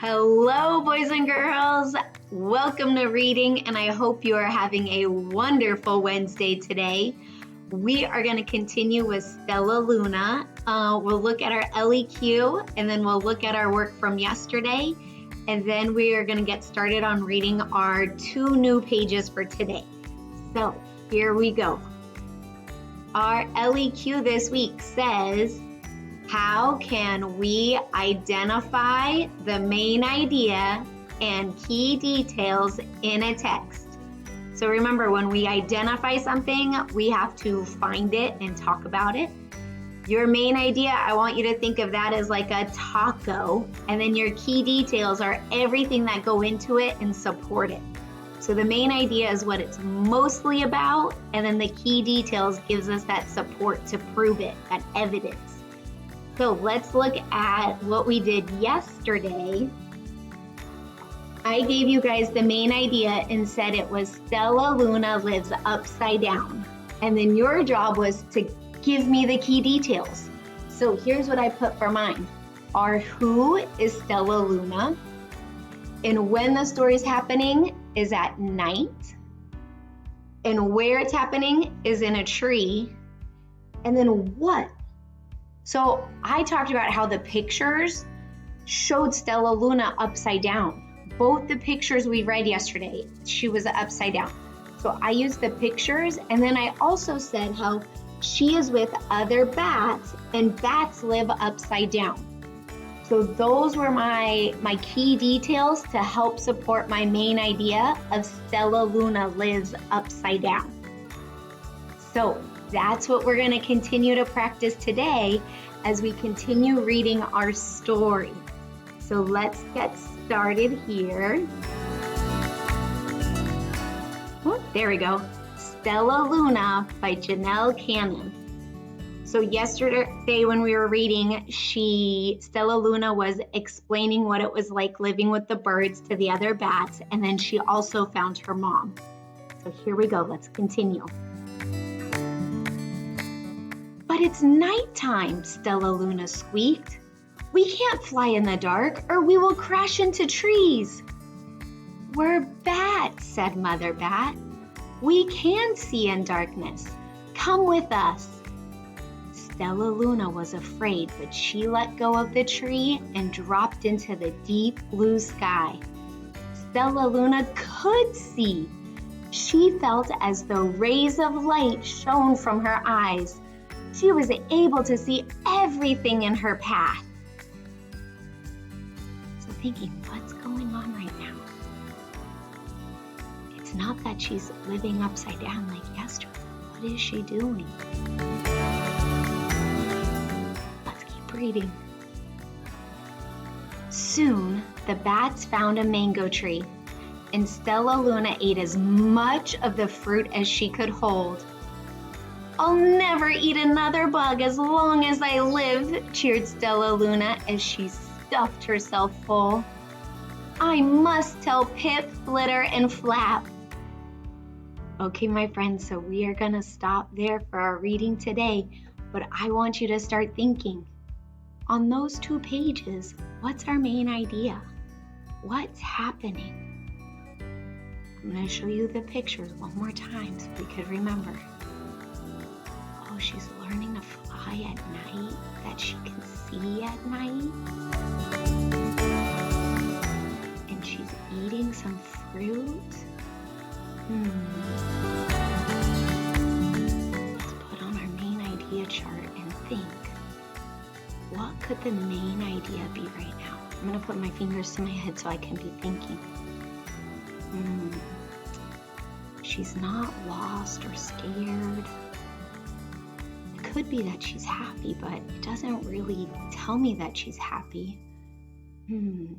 Hello, boys and girls. Welcome to reading, and I hope you are having a wonderful Wednesday today. We are going to continue with Stellaluna. We'll look at our LEQ, and then we'll look at our work from yesterday, and then we are going to get started on reading our 2 new pages for today. So here we go. Our LEQ this week says, how can we identify the main idea and key details in a text? So remember, when we identify something, we have to find it and talk about it. Your main idea, I want you to think of that as like a taco, and then your key details are everything that go into it and support it. So the main idea is what it's mostly about, and then the key details gives us that support to prove it, that evidence. So let's look at what we did yesterday. I gave you guys the main idea and said it was Stellaluna lives upside down. And then your job was to give me the key details. So here's what I put for mine. Our who is Stellaluna. And when the story is happening is at night. And where it's happening is in a tree. And then what? So I talked about how the pictures showed Stellaluna upside down. Both the pictures we read yesterday, she was upside down. So I used the pictures, and then I also said how she is with other bats, and bats live upside down. So those were my key details to help support my main idea of Stellaluna lives upside down. So that's what we're going to continue to practice today as we continue reading our story. So let's get started here. Oh, there we go. Stellaluna by Janelle Cannon. So yesterday when we were reading, Stellaluna was explaining what it was like living with the birds to the other bats, and then she also found her mom. So here we go. Let's continue. But it's nighttime, Stellaluna squeaked. We can't fly in the dark or we will crash into trees. We're bats, said Mother Bat. We can see in darkness. Come with us. Stellaluna was afraid, but she let go of the tree and dropped into the deep blue sky. Stellaluna could see. She felt as though rays of light shone from her eyes. She was able to see everything in her path. So thinking, what's going on right now? It's not that she's living upside down like yesterday. What is she doing? Let's keep reading. Soon, the bats found a mango tree, and Stellaluna ate as much of the fruit as she could hold. I'll never eat another bug as long as I live, cheered Stellaluna as she stuffed herself full. I must tell Pip, Flitter, and Flap. Okay, my friends, so we are going to stop there for our reading today, but I want you to start thinking. On those 2 pages, what's our main idea? What's happening? I'm going to show you the pictures one more time so we could remember. Oh, she's learning to fly at night, that she can see at night. And she's eating some fruit. Let's put on our main idea chart and think. What could the main idea be right now? I'm going to put my fingers to my head so I can be thinking. She's not lost or scared. Could be that she's happy, but it doesn't really tell me that she's happy.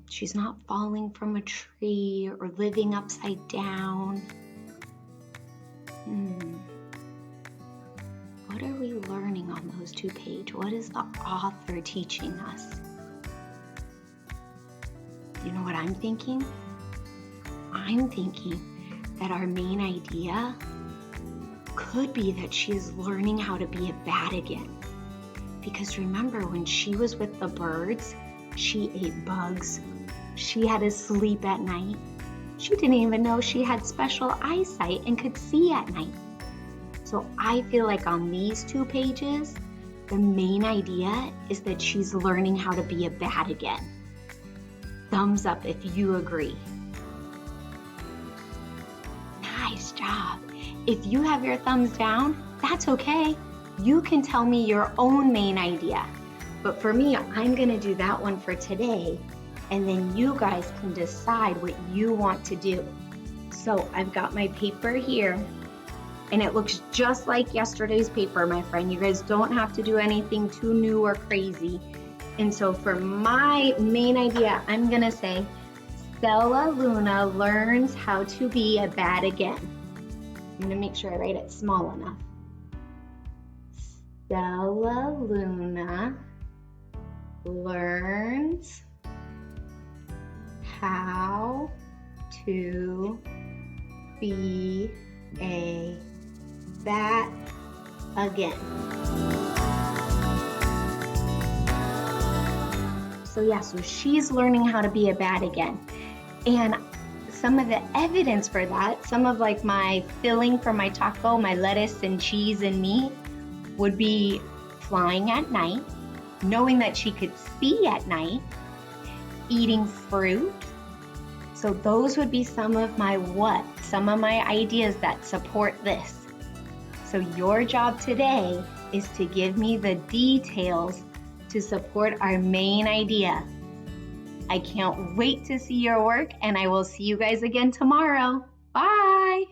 She's not falling from a tree or living upside down. What are we learning on those 2 pages? What is the author teaching us? You know what I'm thinking? I'm thinking that our main idea could be that she is learning how to be a bat again. Because remember, when she was with the birds, she ate bugs She had to sleep at night. She didn't even know she had special eyesight and could see at night. So I feel like on these 2 pages, the main idea is that she's learning how to be a bat again. Thumbs up if you agree. Nice job. If you have your thumbs down, that's okay. You can tell me your own main idea. But for me, I'm gonna do that one for today, and then you guys can decide what you want to do. So I've got my paper here, and it looks just like yesterday's paper, my friend. You guys don't have to do anything too new or crazy. And so for my main idea, I'm gonna say, Stellaluna learns how to be a bat again. I'm gonna make sure I write it small enough. Stellaluna learns how to be a bat again. So she's learning how to be a bat again. And some of the evidence for that, some of like my filling for my taco, my lettuce and cheese and meat, would be flying at night, knowing that she could see at night, eating fruit. So those would be some of my ideas that support this. So your job today is to give me the details to support our main idea. I can't wait to see your work, and I will see you guys again tomorrow. Bye.